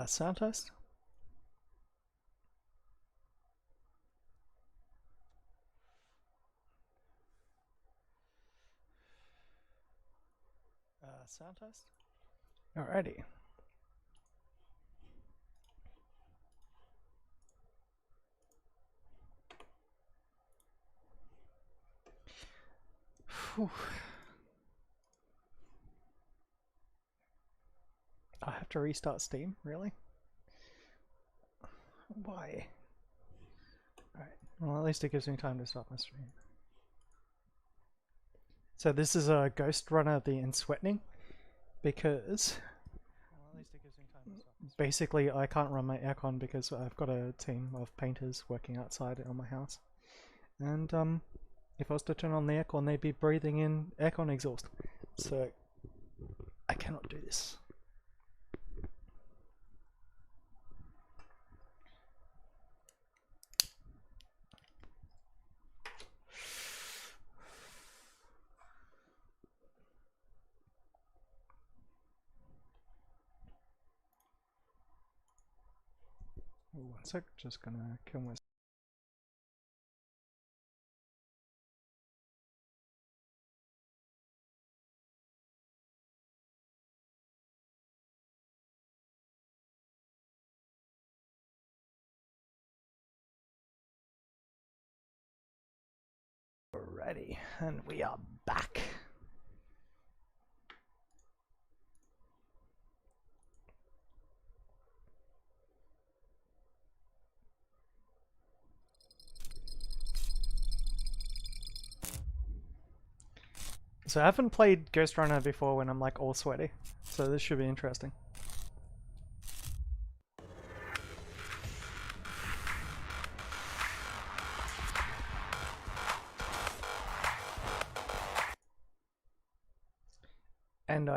Sound test? Sound test? Alrighty. Whew. I have to restart Steam? Really? Why? Alright, well at least it gives me time to start my stream. So this is a Ghostrunner The Ensweatening, because basically I can't run my aircon because I've got a team of painters working outside on my house. And if I was to turn on the aircon, they'd be breathing in aircon exhaust. So I cannot do this. One sec, just gonna kill myself. Alrighty, and we are back. So I haven't played Ghostrunner before when I'm like all sweaty, so this should be interesting. And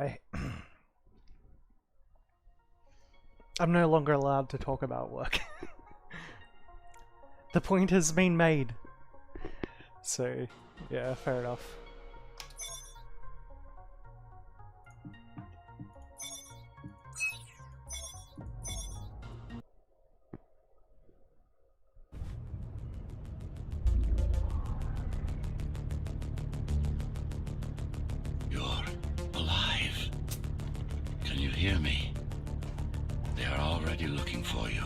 I'm no longer allowed to talk about work. The point has been made. So, yeah, fair enough. Hear me. They are already looking for you.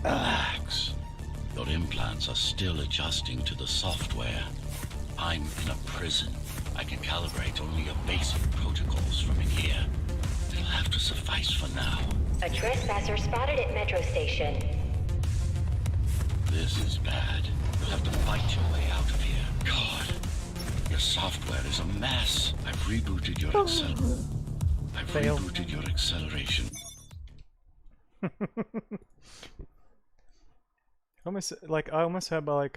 Relax. Your implants are still adjusting to the software. I'm in a prison. I can calibrate only your basic protocols from in here. It'll have to suffice for now. A trespasser spotted at Metro Station. This is bad. You'll have to fight your way out of here. God, your software is a mess. I've rebooted your acceleration. Almost like I almost had like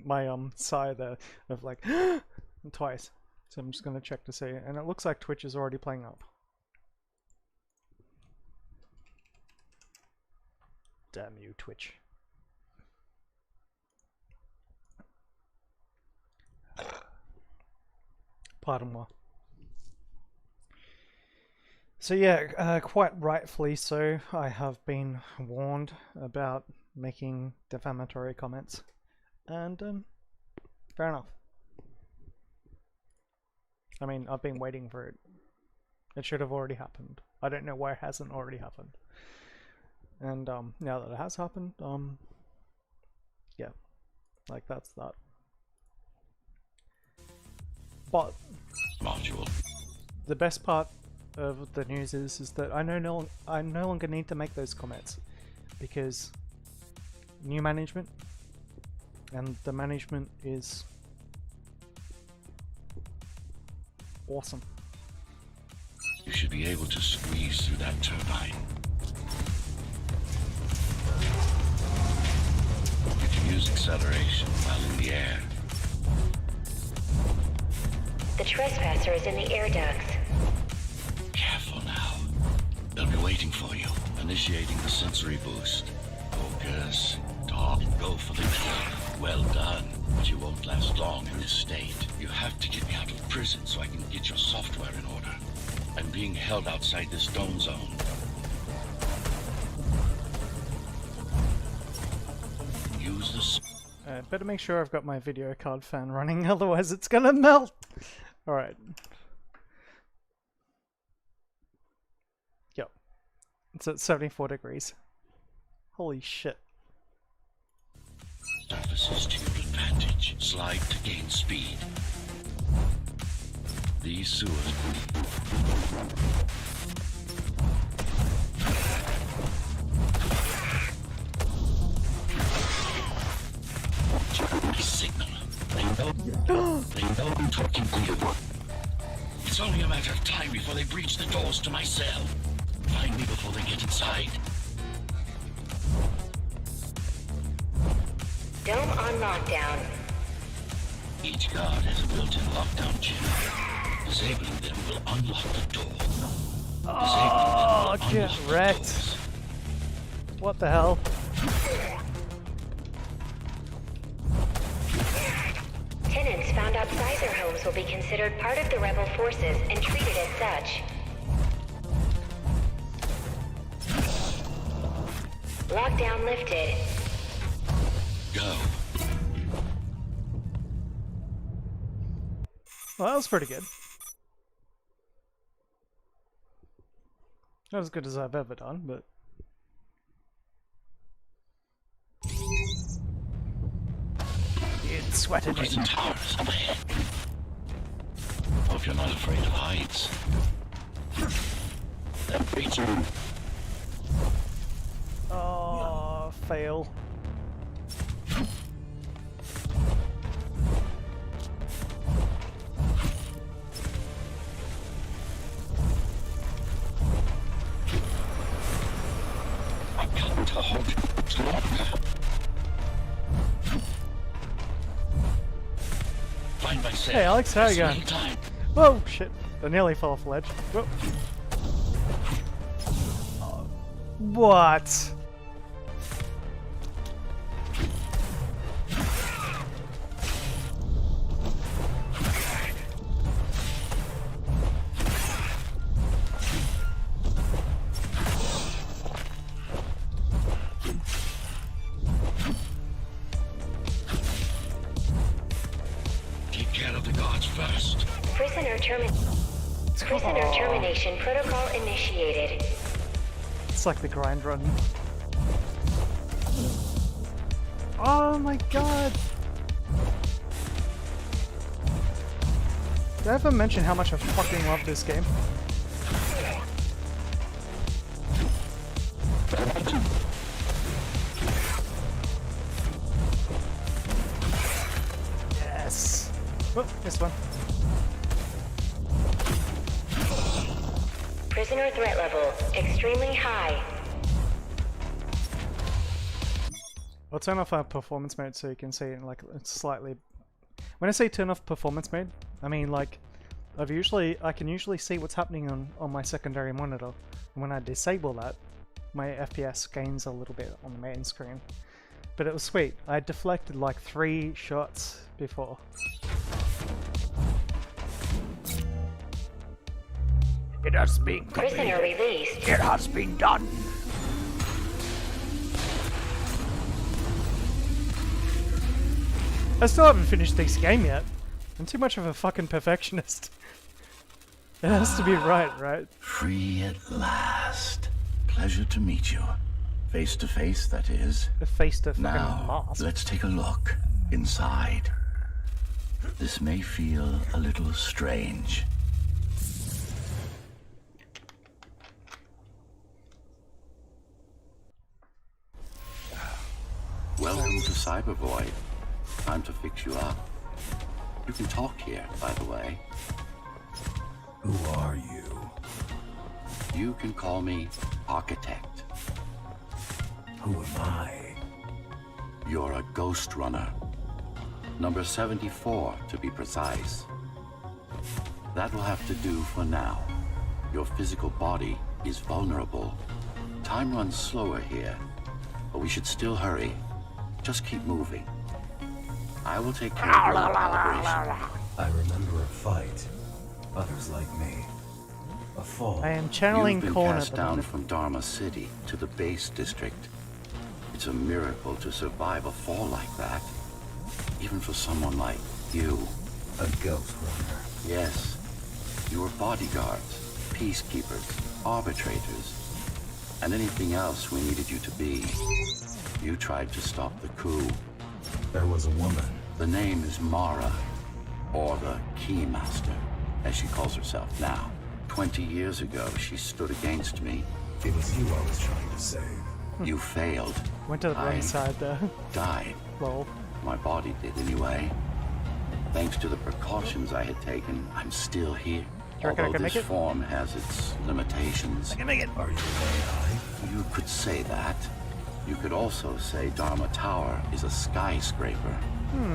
my sigh there of like twice. So I'm just gonna check to see, and it looks like Twitch is already playing up. Damn you, Twitch. Pardon moi. So yeah, quite rightfully so, I have been warned about making defamatory comments, and fair enough. I mean, I've been waiting for it. It should have already happened. I don't know why it hasn't already happened. And now that it has happened, yeah, like that's that. But the best part of the news is that I no longer need to make those comments, because new management, and the management is awesome. You should be able to squeeze through that turbine. You can use acceleration while in the air. The trespasser is in the air ducts. Careful now. They'll be waiting for you. Initiating the sensory boost. Focus. Talk. Go for the kill. Well done, but you won't last long in this state. You have to get me out of prison so I can get your software in order. I'm being held outside this dome zone. Use the... Better make sure I've got my video card fan running, otherwise it's gonna melt! Alright. Yep. It's at 74 degrees. Holy shit. Surfaces to your advantage. Slide to gain speed. These sewers... Signal. They know I'm talking to you. It's only a matter of time before they breach the doors to my cell. Find me before they get inside. Dome on lockdown. Each guard has a built-in lockdown chip. Disabling them will unlock the door. Oh, get wrecked. What the hell? Tenants found outside their homes will be considered part of the rebel forces and treated as such. Lockdown lifted. Go. Well, that was pretty good. Not as good as I've ever done, but... It's sweating. Prison towers up ahead. Hope you're not afraid of heights. That creature. Oh, fail. I can't hold it longer. Find myself. Hey Alex, how you going? Whoa, shit. I nearly fell off the ledge. Whoa. What? Take care of the guards first. Prisoner termination protocol initiated. It's like the grind run. Oh my god! Did I ever mention how much I fucking love this game? Yes! Oh, this one. Prisoner threat level extremely high. I'll turn off our performance mode so you can see it like it's slightly... When I say turn off performance mode, I mean like I can usually see what's happening on my secondary monitor. And when I disable that, my FPS gains a little bit on the main screen. But it was sweet. I deflected like 3 shots before. It has been completed. Prisoner released. It has been done. I still haven't finished this game yet. I'm too much of a fucking perfectionist. It has to be right? Free at last. Pleasure to meet you. Face to face, that is. A face to fucking Now, mask. let's take a look inside. This may feel a little strange. Welcome to Cybervoid. Time to fix you up. You can talk here, by the way. Who are you? You can call me Architect. Who am I? You're a Ghostrunner. Number 74, to be precise. That will have to do for now. Your physical body is vulnerable. Time runs slower here, but we should still hurry. Just keep moving. I will take care of your recalibration. I remember a fight. Others like me. A fall. I am channeling You've been Corn at cast the down moment. from Dharma City to the base district. It's a miracle to survive a fall like that. Even for someone like you. A ghost runner. Yes. You were bodyguards, peacekeepers, arbitrators, and anything else we needed you to be. You tried to stop the coup. There was a woman. The name is Mara, or the Keymaster, as she calls herself now. 20 years ago, she stood against me. It was you I was trying to save. You failed. Went to the wrong I side there. died. Lol. My body did anyway. Thanks to the precautions I had taken, I'm still here. you reckon I Although can this make it? form has its limitations. Can make it. Are you AI? You could say that. You could also say Dharma Tower is a skyscraper.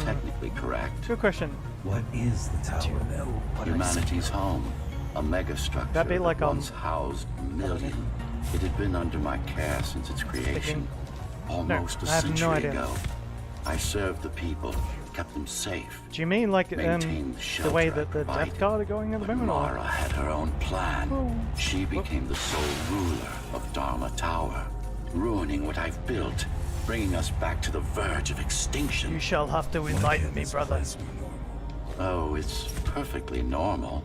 Technically correct. Good question. What is the tower then? Humanity's home. A megastructure That'd be like, that once housed a million. It had been under my care since its creation. Almost I a have no century idea. ago. I served the people, kept them safe. Do you mean like Maintained the way shelter I that the provided. Death Guard are going at the But moment? Or? Mara had her own plan. Oh. She became the sole ruler of Dharma Tower, ruining what I've built, bringing us back to the verge of extinction. You shall have to Why enlighten can't me, this brother. place be normal? Oh, it's perfectly normal.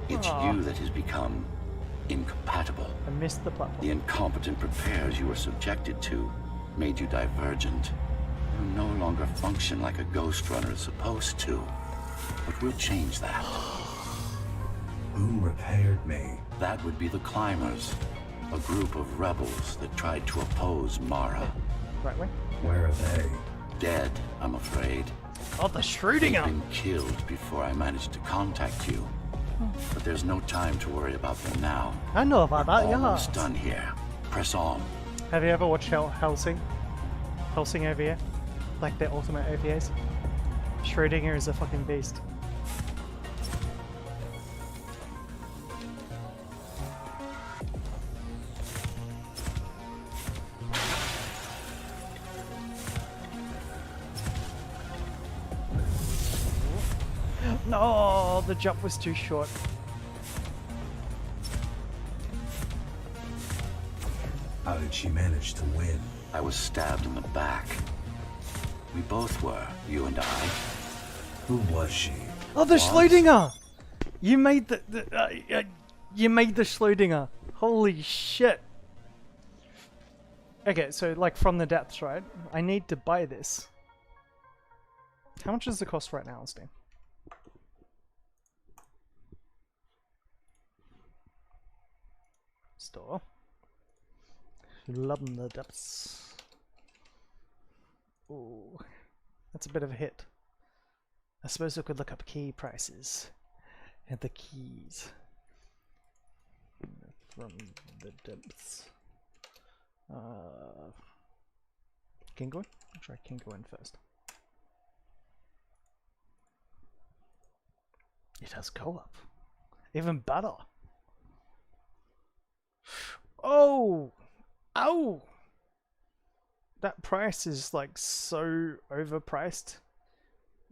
It's Aw. you that has become incompatible. I missed the platform. The incompetent repairs you were subjected to made you divergent. You no longer function like a ghost runner is supposed to. But we'll change that. Who repaired me? That would be the Climbers, a group of rebels that tried to oppose Mara. Right way. Where are they? Dead, I'm afraid. Oh, the They've Schrödinger! been killed before I managed to contact you. But there's no time to worry about them now. I know about that, yeah. Almost done here. Press on. Have you ever watched Helsing? Helsing OVA? Like their ultimate OVAs? Schrödinger is a fucking beast. No, the jump was too short. How did she manage to win? I was stabbed in the back. We both were, you and I. Who was she? Oh, the Schrödinger! You made you made the Schrödinger. Holy shit! Okay, so like from the depths, right? I need to buy this. How much does it cost right now on Steam? Store. Loving the depths. Ooh, that's a bit of a hit. I suppose I could look up key prices and the keys from the depths. Kingoin? I'll try Kingoin first. It has co-op. Even better. Oh! Ow! That price is like so overpriced.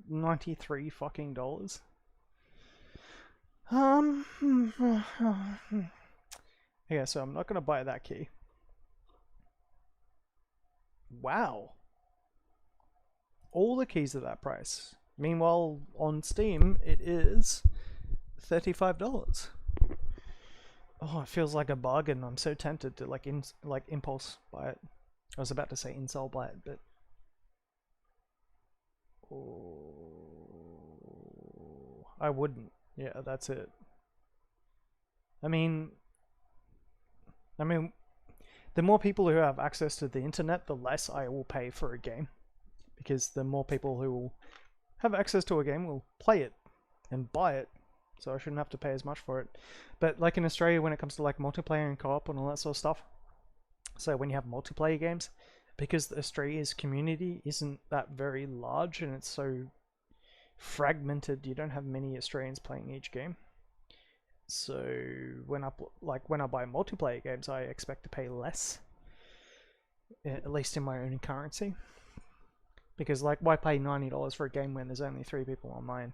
$93 fucking dollars. Yeah, so I'm not gonna buy that key. Wow. All the keys at that price. Meanwhile, on Steam, it is $35. Oh, it feels like a bargain. I'm so tempted to like impulse buy it. I was about to say incel buy it, but oh, I wouldn't. Yeah, that's it. I mean, the more people who have access to the internet, the less I will pay for a game, because the more people who will have access to a game will play it and buy it. So I shouldn't have to pay as much for it. But like in Australia, when it comes to like multiplayer and co-op and all that sort of stuff, so when you have multiplayer games, because Australia's community isn't that very large and it's so fragmented, you don't have many Australians playing each game. So when I buy multiplayer games, I expect to pay less, at least in my own currency. Because like, why pay $90 for a game when there's only 3 people online?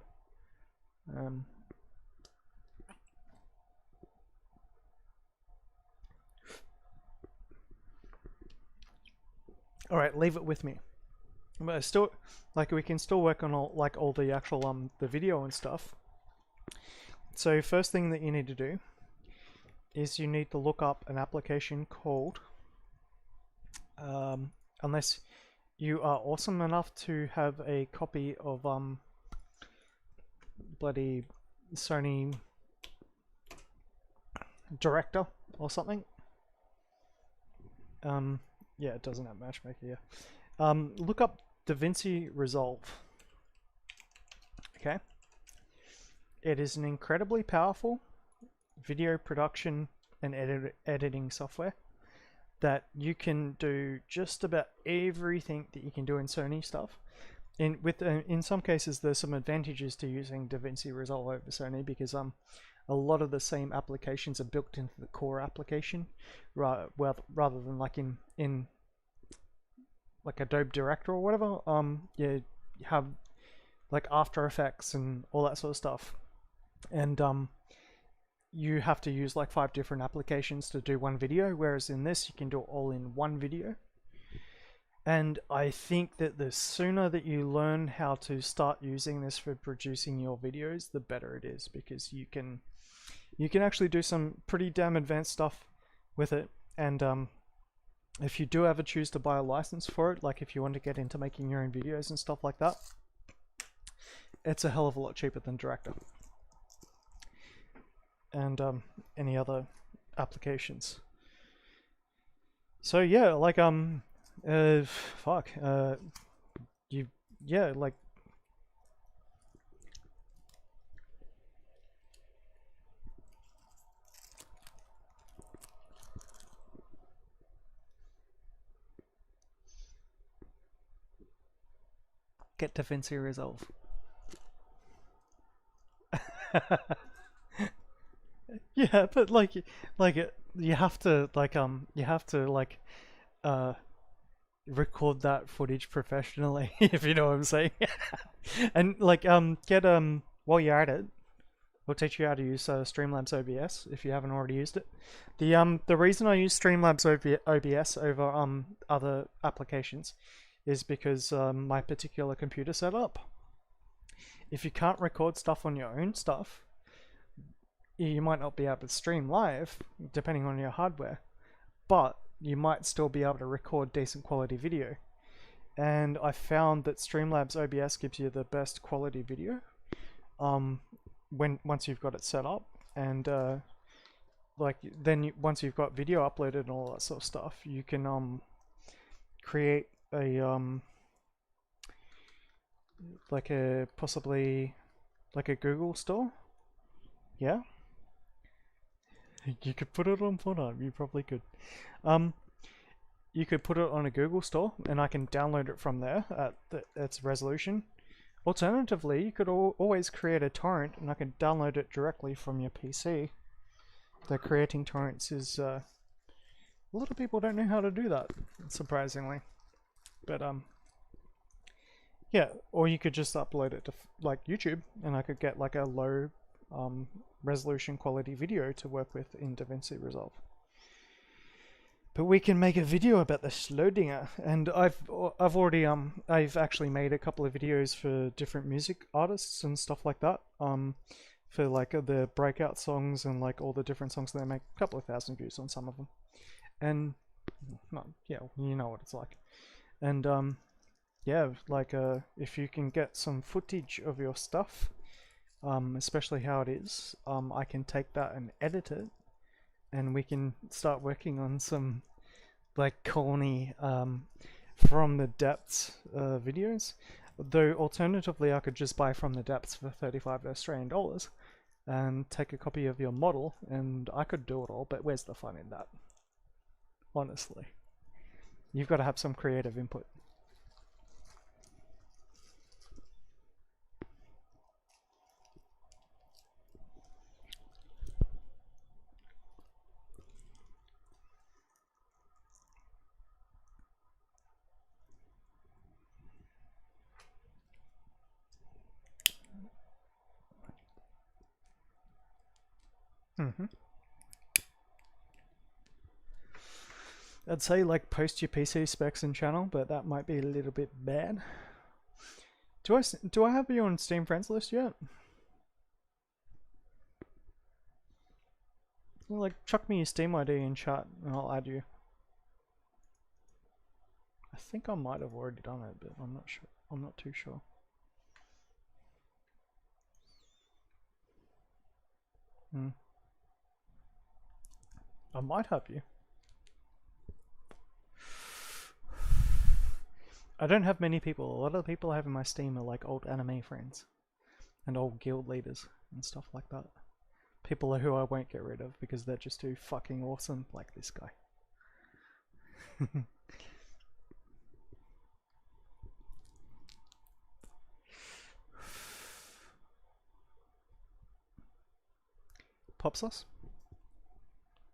All right, leave it with me. But still, like, we can still work on all the actual the video and stuff. So first thing that you need to do is you need to look up an application called, unless you are awesome enough to have a copy of bloody Sony Director or something. Yeah, it doesn't have Matchmaker here. Look up DaVinci Resolve. Okay. It is an incredibly powerful video production and editing software that you can do just about everything that you can do in Sony stuff. In some cases, there's some advantages to using DaVinci Resolve over Sony because a lot of the same applications are built into the core application, rather than like in like Adobe Director or whatever. You have like After Effects and all that sort of stuff, and you have to use like 5 different applications to do one video, whereas in this you can do it all in one video. And I think that the sooner that you learn how to start using this for producing your videos, the better it is, because you can actually do some pretty damn advanced stuff with it. And if you do ever choose to buy a license for it, like if you want to get into making your own videos and stuff like that, it's a hell of a lot cheaper than Director and any other applications. So yeah, like like get DaVinci Resolve. Yeah, but like you have to record that footage professionally, if you know what I'm saying. And like get while you're at it, we'll teach you how to use Streamlabs OBS if you haven't already used it. The reason I use Streamlabs OBS over other applications is because my particular computer setup, if you can't record stuff on your own stuff, you might not be able to stream live depending on your hardware, but you might still be able to record decent quality video. And I found that Streamlabs OBS gives you the best quality video once you've got it set up, and once you've got video uploaded and all that sort of stuff, you can create a possibly a Google store. Yeah, you could put it on Pornhub. You probably could. You could put it on a Google store, and I can download it from there at its resolution. Alternatively, you could always create a torrent, and I can download it directly from your PC. The creating torrents is a lot of people don't know how to do that, surprisingly. But yeah, or you could just upload it to like YouTube, and I could get like a low resolution quality video to work with in DaVinci Resolve. But we can make a video about the Schrödinger, and I've actually made a couple of videos for different music artists and stuff like that. For like the breakout songs and like all the different songs that they make, a couple of thousand views on some of them. And yeah, you know what it's like. And yeah, like if you can get some footage of your stuff, especially how it is, I can take that and edit it, and we can start working on some like corny from the depths videos. Though alternatively, I could just buy from the depths for 35 Australian dollars and take a copy of your model, and I could do it all, but where's the fun in that? Honestly, you've got to have some creative input. I'd say like post your PC specs and channel, but that might be a little bit bad. Do I have you on Steam friends list yet? Well, like chuck me your Steam ID in chat and I'll add you. I think I might have already done it, but I'm not sure. I'm not too sure. I might have you. I don't have many people. A lot of the people I have in my Steam are like old anime friends and old guild leaders and stuff like that. People who I won't get rid of because they're just too fucking awesome, like this guy. Pop sauce?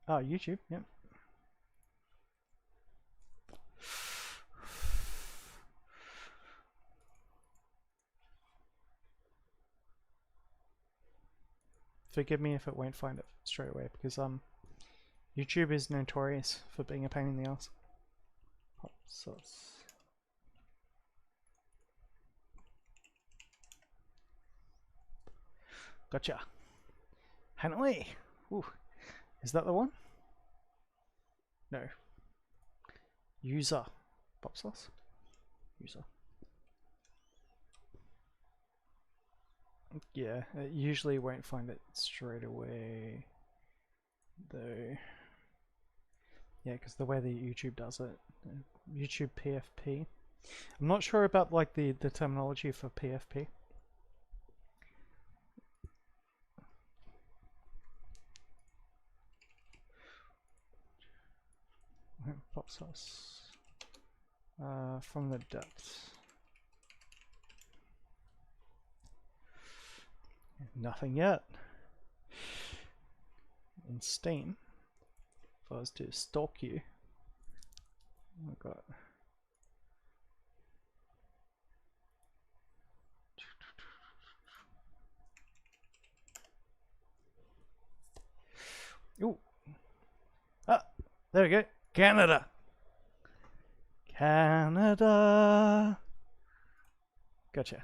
Oh, YouTube, yep. Forgive me if it won't find it straight away because YouTube is notorious for being a pain in the ass. Hot sauce. Gotcha. Hanley. Ooh. Is that the one? No. User. Pop sauce? User. Yeah, it usually won't find it straight away, though. Yeah, because the way that YouTube does it, YouTube PFP. I'm not sure about like the terminology for PFP. Pop sauce. From the depths. Nothing yet. In Steam, if I was to stalk you, oh my god. Ooh. Ah, there we go. Canada. Canada. Gotcha.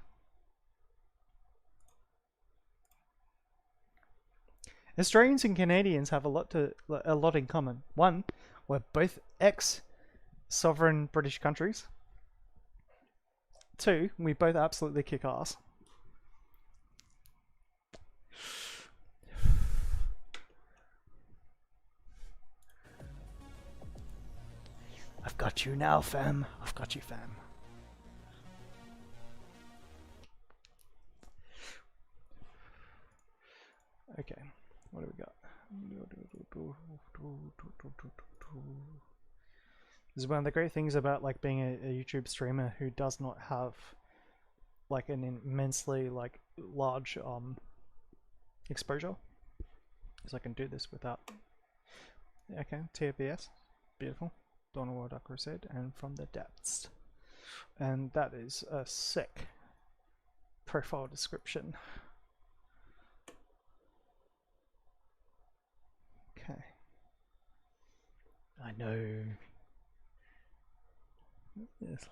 Australians and Canadians have a lot in common. One, we're both ex-sovereign British countries. Two, we both absolutely kick ass. I've got you now, fam. I've got you, fam. Okay. What do we got? This is one of the great things about like being a YouTube streamer who does not have like an immensely like large exposure, because I can do this without. Okay, TFBS, beautiful. Dawn Dark Crusade, and From the Depths, and that is a sick profile description. Okay. I know. Yes.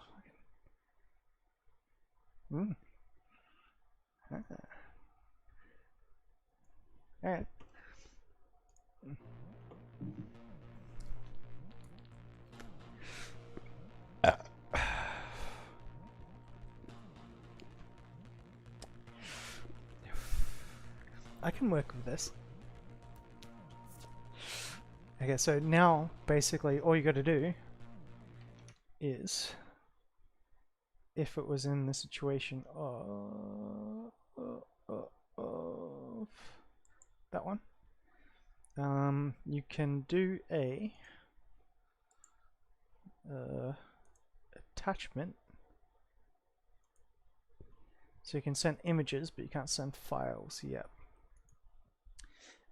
Alright. I can work with this. Okay, so now basically all you got to do is, if it was in the situation of that one, you can do a attachment. So you can send images, but you can't send files yet.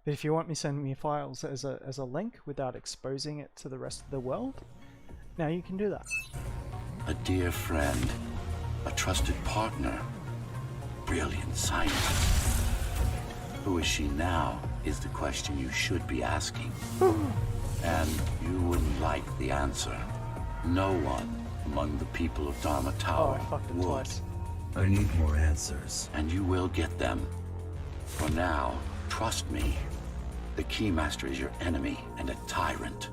But if you want me to send me files as a link without exposing it to the rest of the world, now you can do that. A dear friend, a trusted partner, brilliant scientist. Who is she now? is the question you should be asking. And you wouldn't like the answer. No one among the people of Dharma Tower I fucked it would. twice. I need more answers. And you will get them. For now, trust me. The Keymaster is your enemy and a tyrant.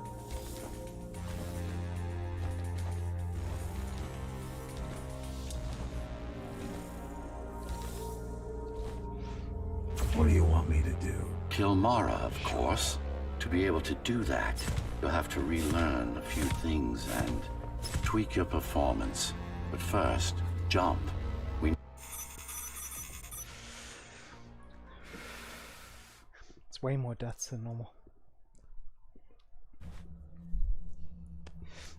What do you want me to do? Kill Mara, of course. To be able to do that, you'll have to relearn a few things and tweak your performance. But first, jump. It's way more deaths than normal.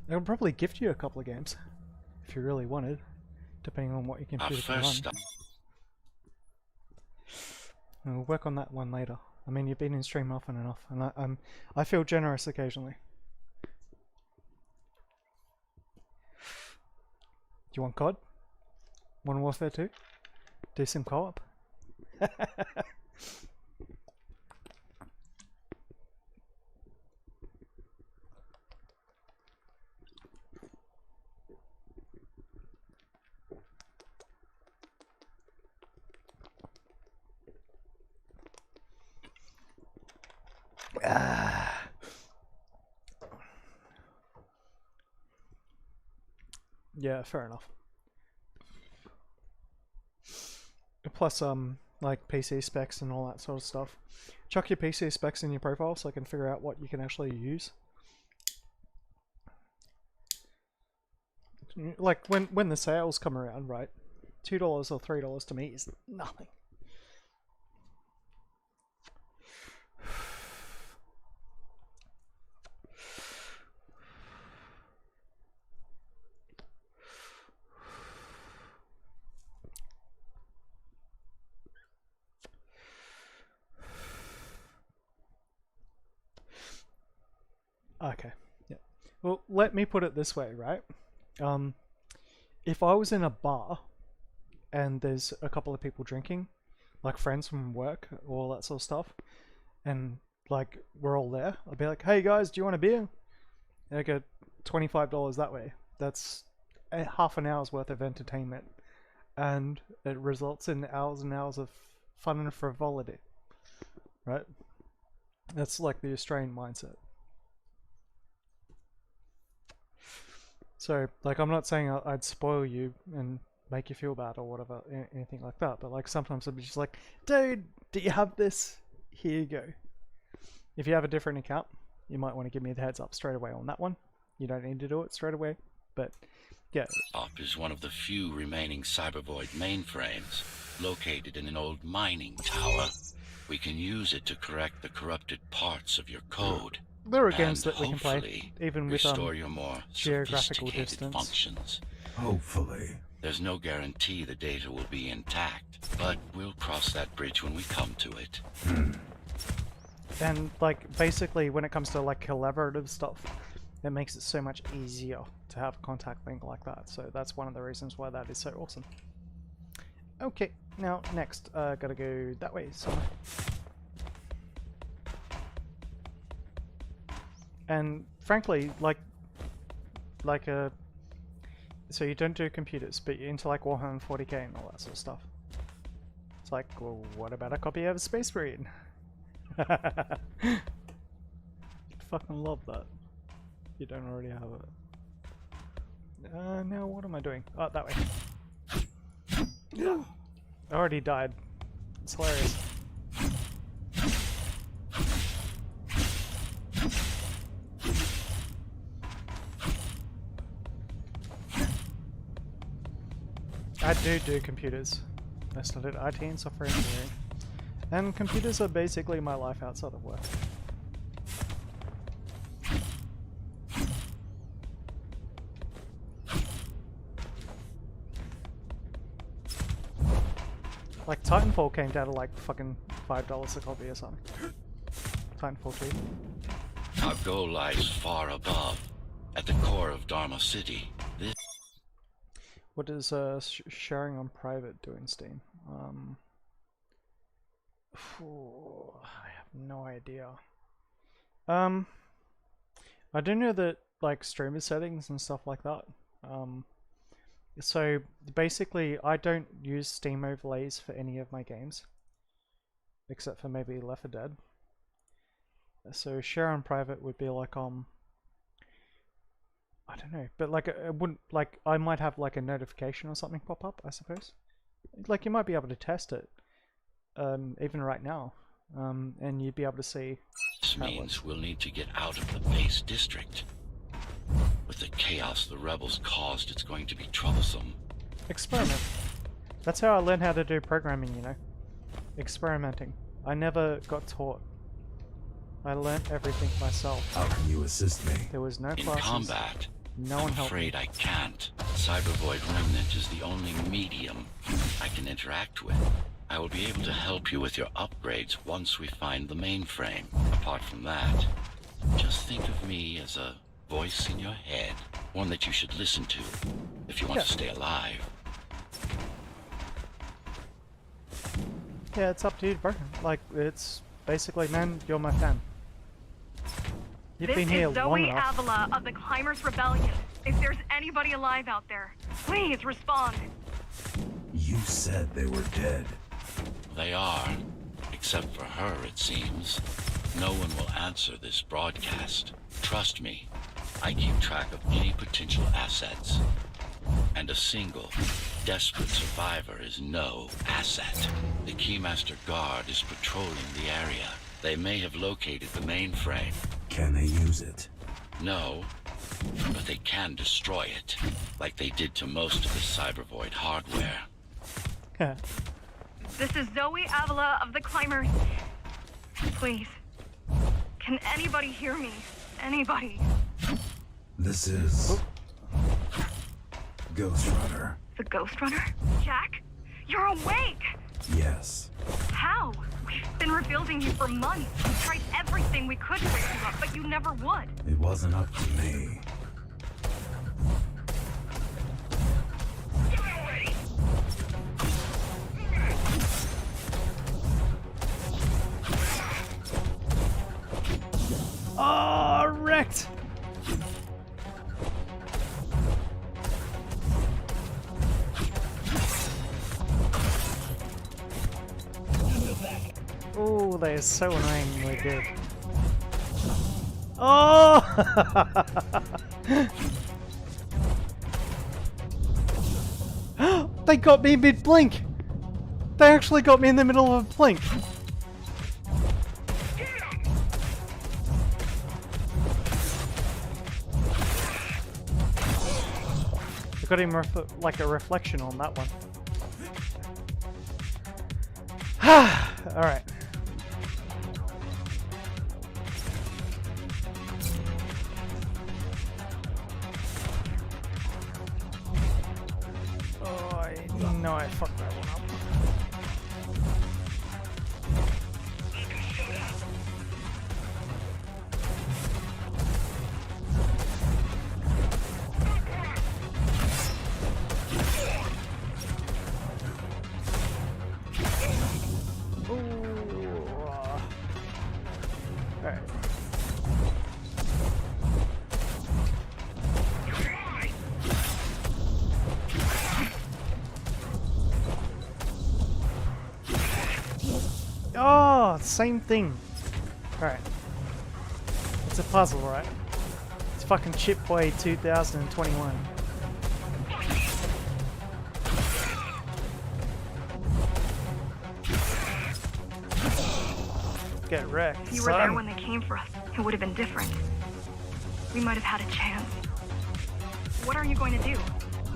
They'll probably gift you a couple of games if you really wanted, depending on what your computer can run. And we'll work on that one later. I mean, you've been in stream often enough, and I feel generous occasionally. Do you want COD? Modern Warfare 2? Do some co-op? Yeah, fair enough. Plus, like PC specs and all that sort of stuff. Chuck your PC specs in your profile so I can figure out what you can actually use. Like when the sales come around, right? $2 or $3 to me is nothing. Okay, yeah. Well, let me put it this way, right? If I was in a bar and there's a couple of people drinking, like friends from work, all that sort of stuff, and like we're all there, I'd be like, "Hey guys, do you want a beer?" And I get $25 that way. That's half an hour's worth of entertainment, and it results in hours and hours of fun and frivolity, right? That's like the Australian mindset. So, like, I'm not saying I'd spoil you and make you feel bad or whatever, anything like that, but like sometimes I'd be just like, dude, do you have this? Here you go. If you have a different account, you might want to give me the heads up straight away on that one. You don't need to do it straight away, but yeah. Op is one of the few remaining Cybervoid mainframes, located in an old mining tower. We can use it to correct the corrupted parts of your code. There are games that we can play, even with restore your more geographical sophisticated distance. functions. Hopefully. There's no guarantee the data will be intact, but we'll cross that bridge when we come to it. And like basically when it comes to like collaborative stuff, it makes it so much easier to have a contact link like that. So that's one of the reasons why that is so awesome. Okay, now next, gotta go that way somewhere. And frankly, so you don't do computers, but you're into like Warhammer 40k and all that sort of stuff. It's like, well, what about a copy of Space Marine? You'd fucking love that. You don't already have it. Now what am I doing? Oh, that way. I already died. It's hilarious. I do computers. I studied IT and software engineering. And computers are basically my life outside of work. Like Titanfall came down to like fucking $5 a copy or something. Titanfall 2. Our goal lies far above, at the core of Dharma City. This What does sharing on private do in Steam? I have no idea. I do know that like streamer settings and stuff like that. So basically, I don't use Steam overlays for any of my games, except for maybe Left 4 Dead. So share on private would be like I don't know, but like it wouldn't like I might have like a notification or something pop up, I suppose. Like you might be able to test it, even right now, and you'd be able to see. This means we'll need to get out of the base district. With the chaos the rebels caused, it's going to be troublesome. Experiment. That's how I learned how to do programming, you know. Experimenting. I never got taught. I learned everything myself. How can you assist me? There was no In classes. combat, No one I'm helped me. afraid I can't. Cybervoid Remnant is the only medium I can interact with. I will be able to help you with your upgrades once we find the mainframe. Apart from that, just think of me as a voice in your head. One that you should listen to if you want to stay alive. Yeah, it's up to you, bro. Like, it's basically, man, you're my fan. You've been here This is long Zoe enough. Avila of the Climbers Rebellion. If there's anybody alive out there, please respond. You said they were dead. They are. Except for her, it seems. No one will answer this broadcast. Trust me, I keep track of any potential assets. And a single, desperate survivor is no asset. The Keymaster Guard is patrolling the area. They may have located the mainframe. Can they use it? No, but they can destroy it, like they did to most of the Cybervoid hardware. This is Zoe Avila of the Climbers. Please, can anybody hear me? Anybody? This is... Ghostrunner. The Ghostrunner? Jack? You're awake! Yes. How? We've been rebuilding you for months. We tried everything we could to wake you up, but you never would. It wasn't up to me. Oh, wrecked! Oh, they are so annoyingly good. Oh! They got me mid-blink! They actually got me in the middle of a blink! I got him like a reflection on that one. Alright. Oh, I know I fucked that one up. Alright. Oh, same thing. Alright. It's a puzzle, right? It's fucking Chip Boy 2021. Get wrecked. If you were there when they came for us, it would have been different. We might have had a chance. What are you going to do?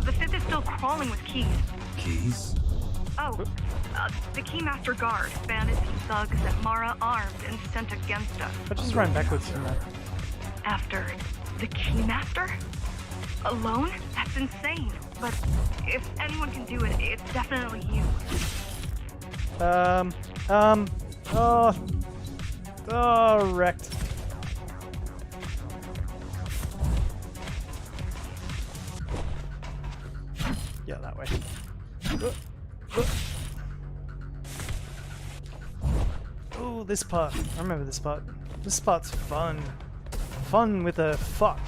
The Fifth is still crawling with keys. Keys? Oh, the Keymaster Guard, bandits and thugs that Mara armed and sent against us. I just ran backwards from that. After the Keymaster? Alone? That's insane. But if anyone can do it, it's definitely you. Oh, wrecked. Yeah, that way. Oh, this part. I remember this part. This part's fun. Fun with a fuck.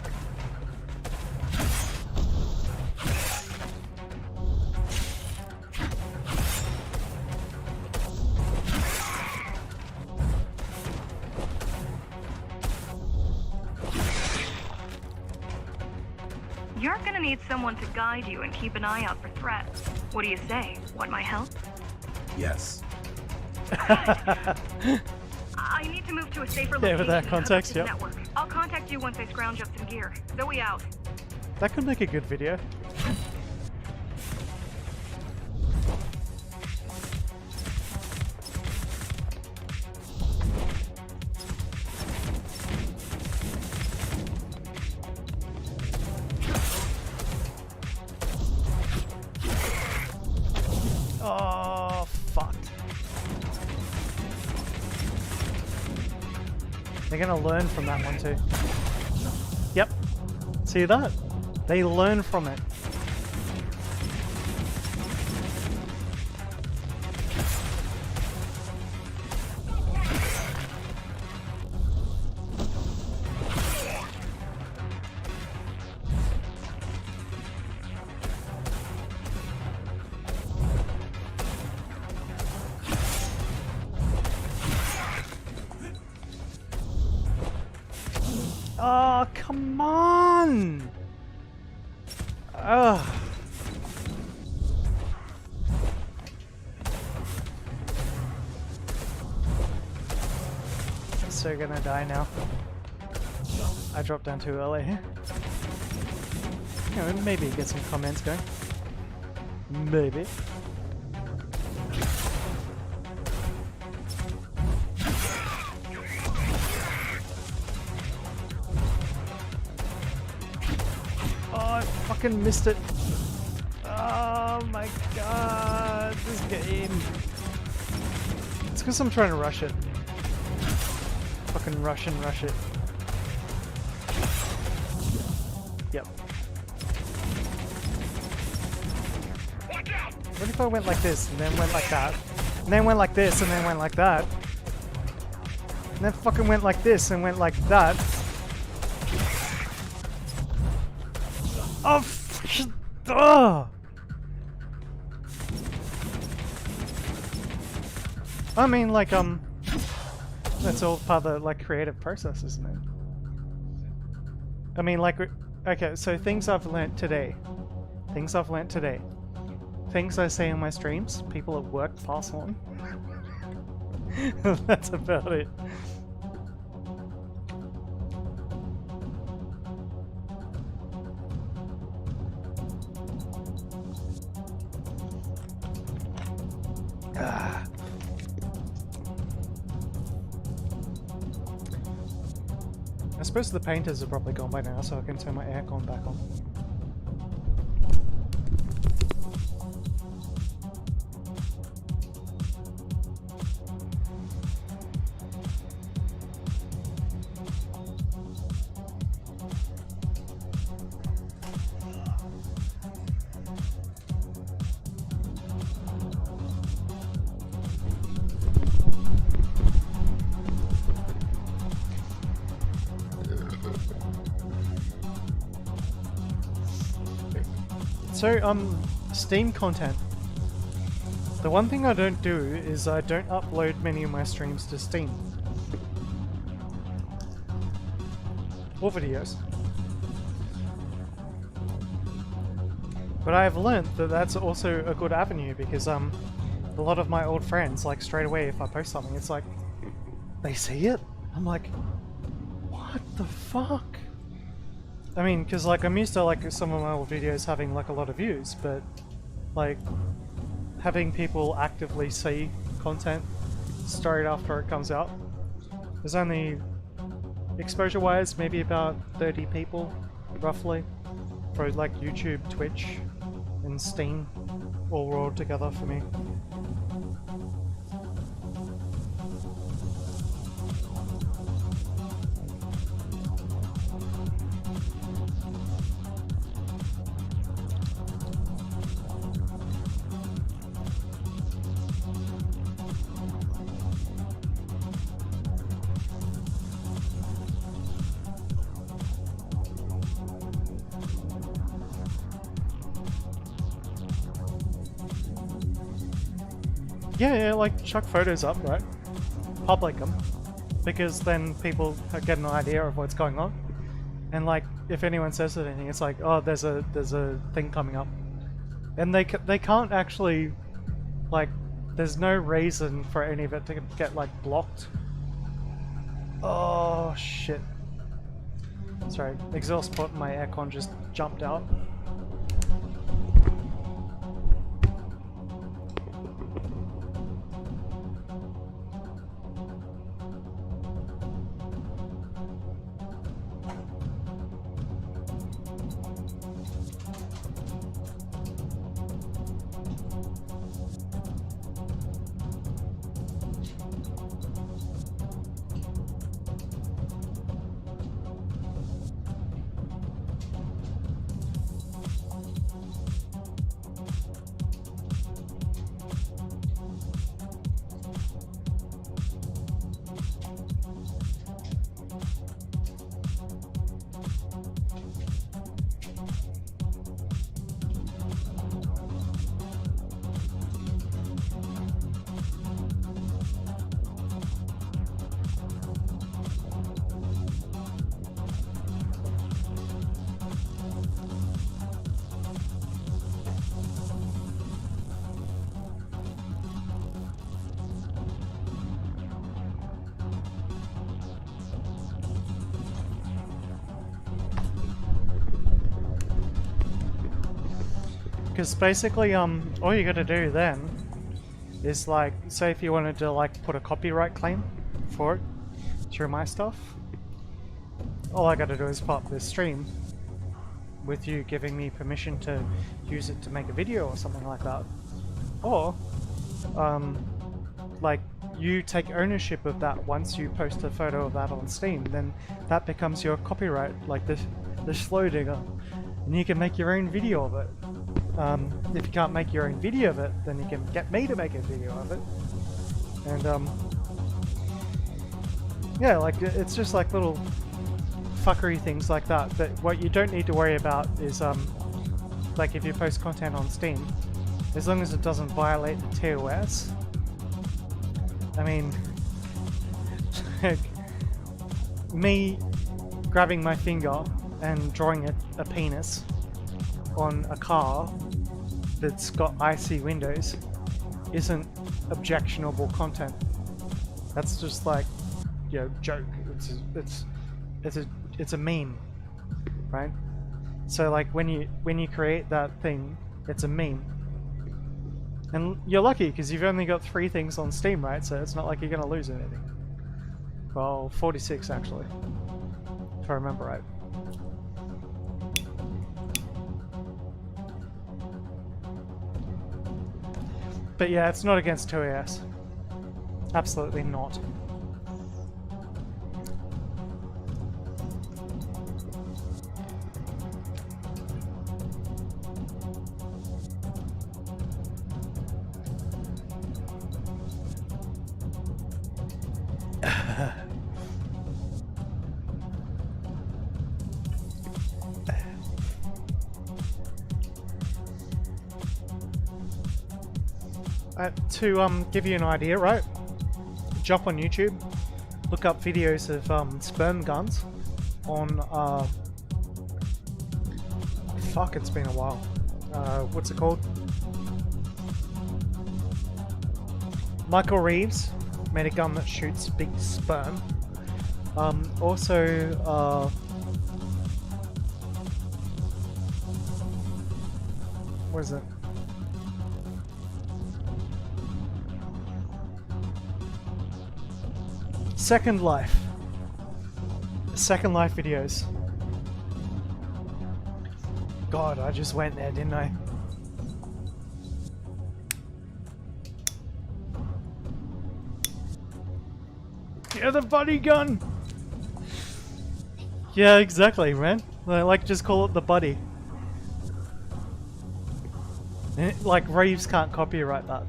You're gonna need someone to guide you and keep an eye out for threats. What do you say? Want my help? Yes. I need to move to a safer Yeah, location. with that and hook up context, to the yep. network. I'll contact you once I scrounge up some gear. Zoe out. That could make a good video. Oh, fuck. They're gonna learn from that one too. Yep. See that? They learn from it. Oh, come on! Ugh. So gonna die now. I dropped down too early here. You know, maybe get some comments going. Maybe. Oh, I fucking missed it. Oh my god, this game. It's because I'm trying to rush it. Fucking rush and rush it. Yep. What if I went like this, and then went like that, and then went like this, and then went like that, and then fucking went like this, and went like that? Oh, fucking, ugh! I mean, like, that's all part of the, like, creative process, isn't it? I mean, like, okay, so things I've learnt today. Things I've learnt today. Things I say in my streams, people at work pass on. That's about it. Ah. I suppose the painters are probably gone by now, so I can turn my aircon back on. So, Steam content. The one thing I don't do is I don't upload many of my streams to Steam. Or videos. But I have learnt that that's also a good avenue because, a lot of my old friends, like, straight away if I post something, it's like, they see it? I'm like, what the fuck? I mean, because, like, I'm used to, like, some of my old videos having, like, a lot of views, but, like, having people actively see content straight after it comes out. There's only, exposure-wise, maybe about 30 people, roughly, for, like, YouTube, Twitch, and Steam, all rolled together for me. Yeah, like chuck photos up, right? Public them, because then people get an idea of what's going on. And like, if anyone says anything, it's like, oh, there's a thing coming up, and they can't actually, like, there's no reason for any of it to get like blocked. Oh shit! Sorry, exhaust port in my aircon just jumped out. Because basically, all you gotta do then is like, say if you wanted to like put a copyright claim for it through my stuff, all I gotta do is pop this stream with you giving me permission to use it to make a video or something like that. Or, like, you take ownership of that once you post a photo of that on Steam, then that becomes your copyright, like the Schlodinger, and you can make your own video of it. If you can't make your own video of it, then you can get me to make a video of it. And yeah, like, it's just like little fuckery things like that. But what you don't need to worry about is like if you post content on Steam, as long as it doesn't violate the TOS. I mean, me grabbing my finger and drawing a penis on a car that's got icy windows isn't objectionable content. That's just like, you know, joke. It's a meme, right? So like when you create that thing, it's a meme, and you're lucky because you've only got 3 things on Steam, right? So it's not like you're gonna lose anything. Well, 46 actually, if I remember right. But yeah, it's not against 2AS. Absolutely not. To give you an idea, right? Jump on YouTube, look up videos of sperm guns on fuck, it's been a while. What's it called? Michael Reeves made a gun that shoots big sperm. Also, what is it? Second Life videos. God, I just went there, didn't I? Yeah, the buddy gun! Yeah, exactly, man. Like, just call it the buddy. Like, Reeves can't copyright that.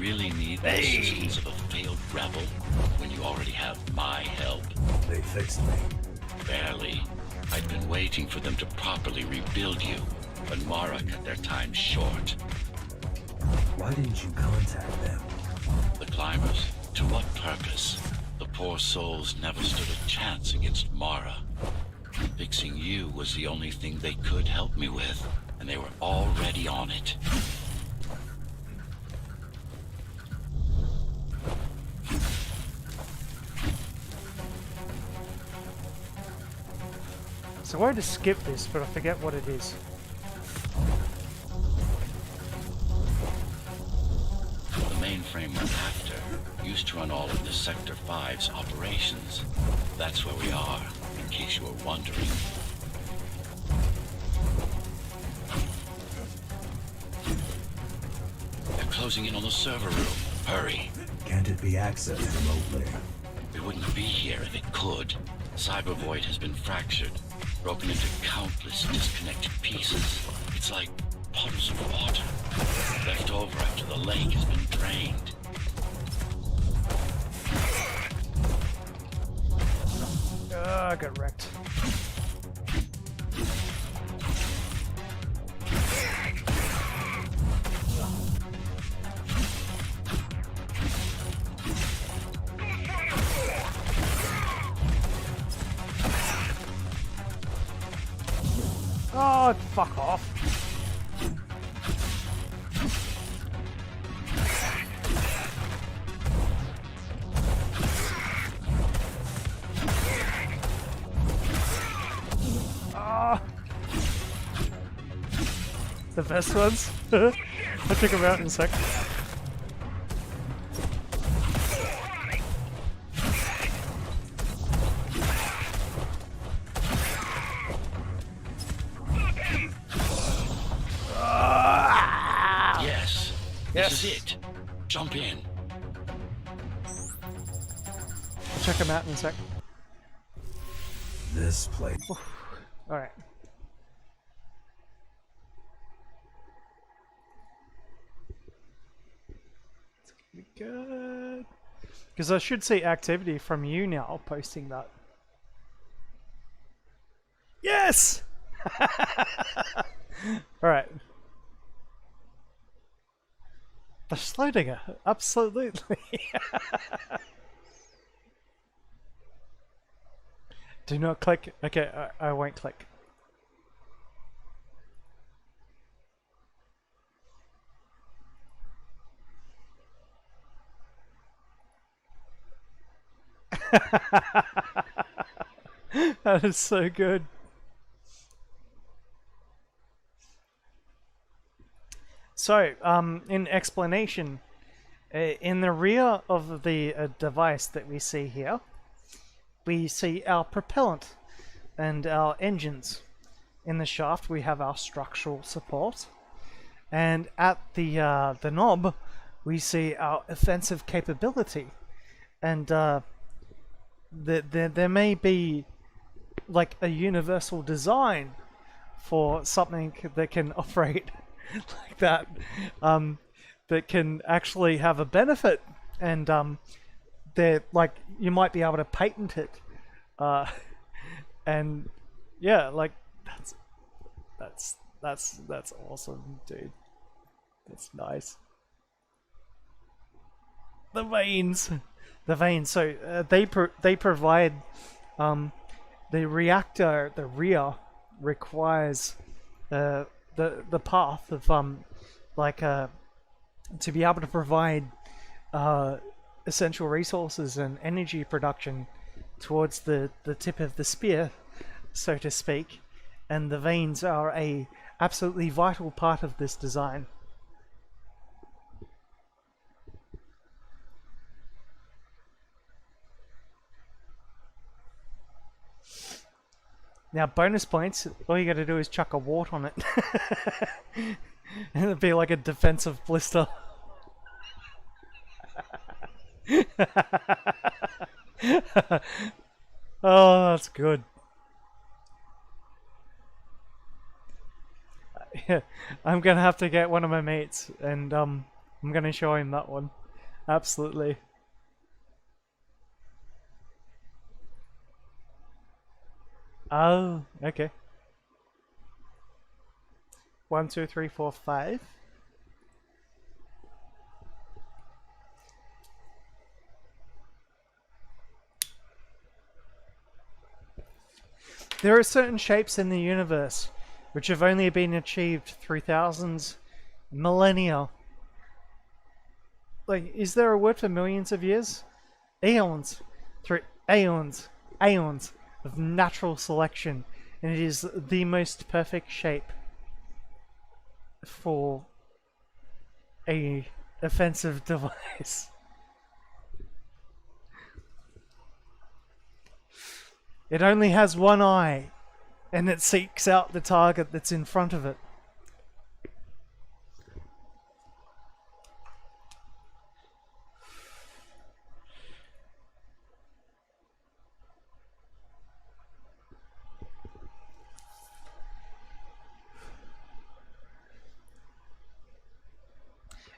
really need the assistance of a failed rebel when you already have my help? They fixed me. Barely. I'd been waiting for them to properly rebuild you, but Mara cut their time short. Why didn't you contact them? The climbers? To what purpose? The poor souls never stood a chance against Mara. Fixing you was the only thing they could help me with, and they were already on it. So I wanted to skip this, but I forget what it is. The mainframe we're after used to run all of the Sector 5's operations. That's where we are, in case you were wondering. They're closing in on the server room. Hurry. Can't it be accessed remotely? It wouldn't be here if it could. Cyber Void has been fractured, broken into countless disconnected pieces. It's like puddles of water, left over after the lake has been drained. I got wrecked. Oh, fuck off. The best ones. I'll check them out in a sec. Yes. Yes. This is it. Jump in. Check them out in a sec. This place. Alright. It's gonna be good. Because I should see activity from you now posting that. Yes! Alright. The Schrodinger, absolutely. Do not click. Okay, I won't click. That is so good. So, in explanation, in the rear of the device that we see here, we see our propellant and our engines. In the shaft, we have our structural support, and at the knob, we see our offensive capability. And there may be like a universal design for something that can operate like that, that can actually have a benefit, and they're like, you might be able to patent it, and yeah, like that's awesome, dude. That's nice. The veins. So they provide the reactor. The rear requires the path of to be able to provide essential resources and energy production towards the tip of the spear, so to speak, and the veins are a absolutely vital part of this design. Now, bonus points, all you gotta do is chuck a wart on it. And it'd be like a defensive blister. Oh, that's good. Yeah, I'm gonna have to get one of my mates and I'm gonna show him that one. Absolutely. Oh, okay. 1, 2, 3, 4, 5. There are certain shapes in the universe which have only been achieved through thousands, millennia. Like, is there a word for millions of years? Aeons. Through aeons, aeons of natural selection. And it is the most perfect shape for a offensive device. It only has one eye, and it seeks out the target that's in front of it.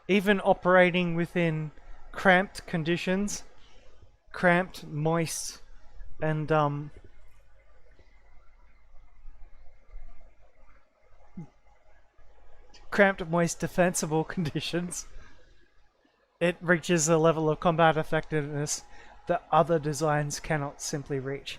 Even operating within cramped conditions, cramped, moist, and cramped, moist, defensible conditions, it reaches a level of combat effectiveness that other designs cannot simply reach.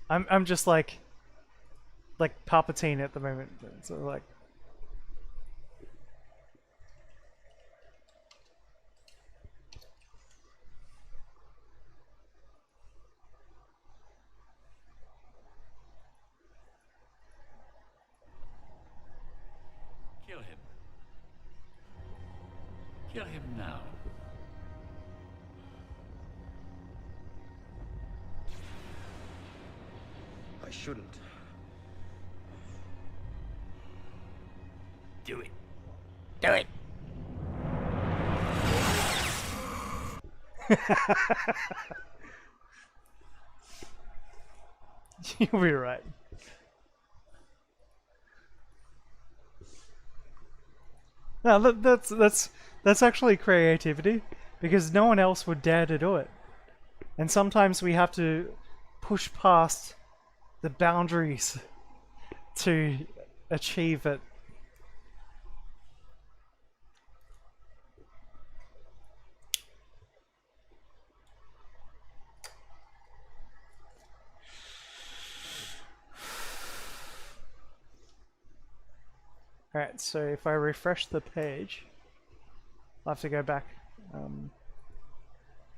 I'm just like Palpatine at the moment. So like, Kill him. Kill him now. I shouldn't. Do it. Do it. you'll be right. No, that's actually creativity, because no one else would dare to do it. And sometimes we have to push past the boundaries to achieve it. Alright, so if I refresh the page, I'll have to go back,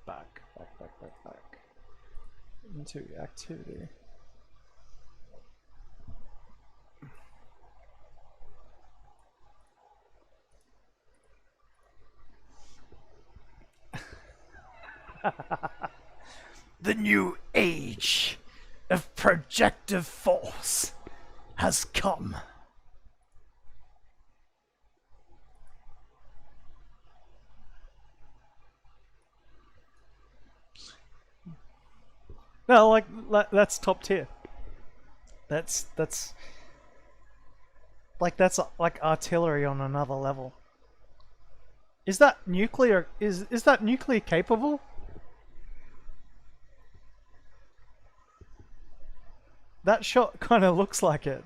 back into activity. The new age of projective force has come. No, like that's top tier. That's like artillery on another level. Is that nuclear? Is that nuclear capable? That shot kind of looks like it.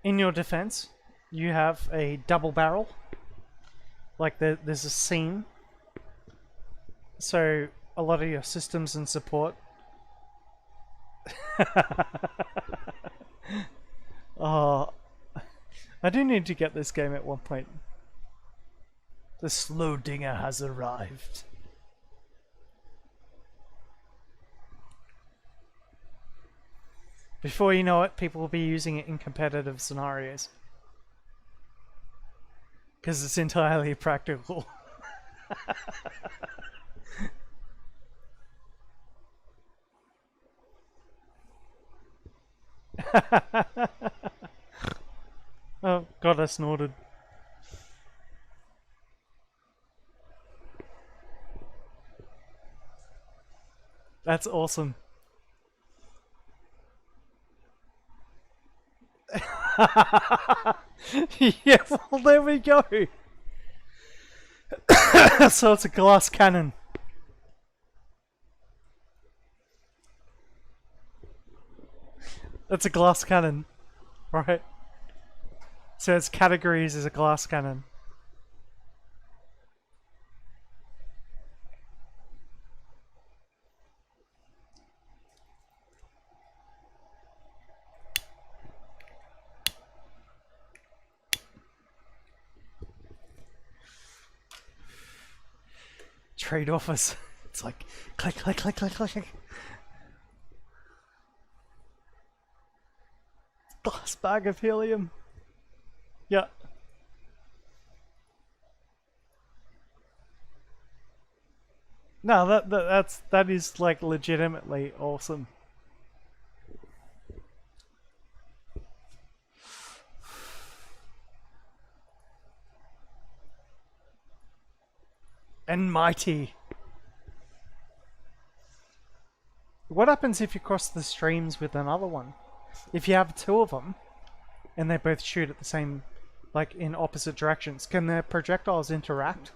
In your defense, you have a double barrel. Like there's a seam. So a lot of your systems and support. Oh, I do need to get this game at one point. The slow dinger has arrived. Before you know it, people will be using it in competitive scenarios. Because it's entirely practical. Oh god, I snorted. That's awesome. Yeah, well there we go. So it's a glass cannon. That's a glass cannon, right? So its categories as a glass cannon. Trade offers. It's like click, click, click, click, click, click. Glass bag of helium. Yeah. No, that is like legitimately awesome. And mighty. What happens if you cross the streams with another one? If you have two of them, and they both shoot at the same, like in opposite directions, can their projectiles interact?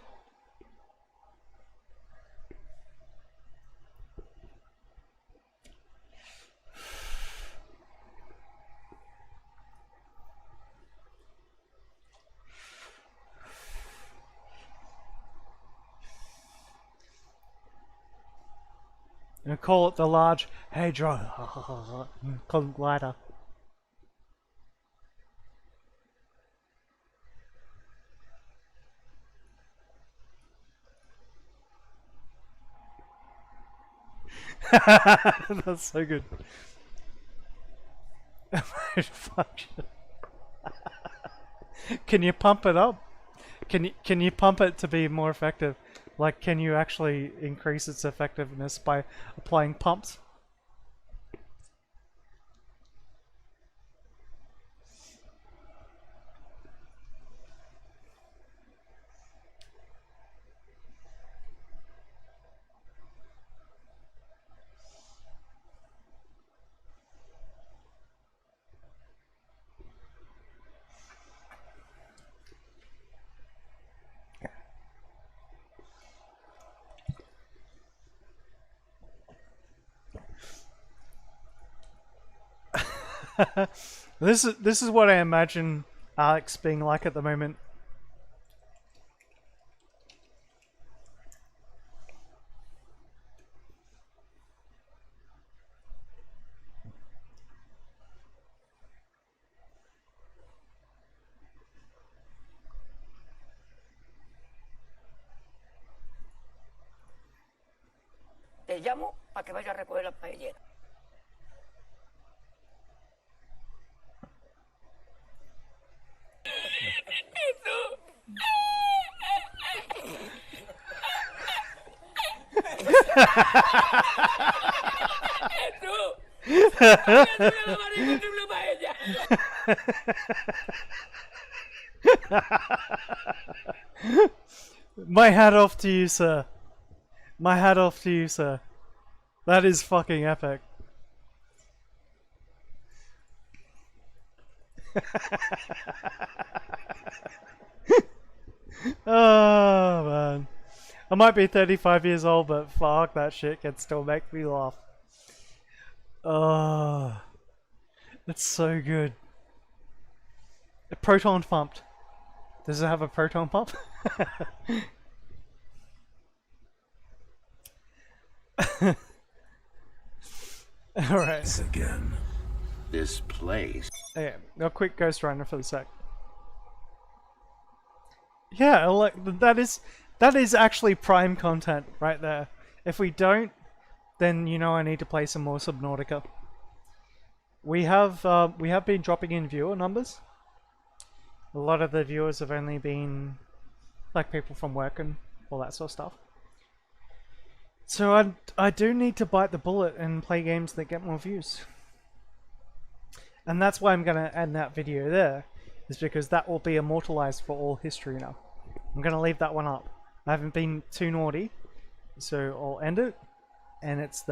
And call it the Large Hadron Collider. That's so good. Can you pump it up? Can you pump it to be more effective? Like, can you actually increase its effectiveness by applying pumps? This is what I imagine Alex being like at the moment. Te llamo para que vaya a recoger la paellera. My hat off to you, sir. My hat off to you, sir. That is fucking epic. Oh man. I might be 35 years old, but fuck, that shit can still make me laugh. Oh, it's so good. A proton pumped. Does it have a proton pump? Alright. Again. This place. Yeah, a quick Ghostrunner for the sec. Yeah, like that is actually prime content right there. If we don't, then you know I need to play some more Subnautica. we have been dropping in viewer numbers. A lot of the viewers have only been like people from work and all that sort of stuff. So I do need to bite the bullet and play games that get more views. And that's why I'm going to end that video there, is because that will be immortalized for all history now. I'm going to leave that one up. I haven't been too naughty, so I'll end it, and it's there.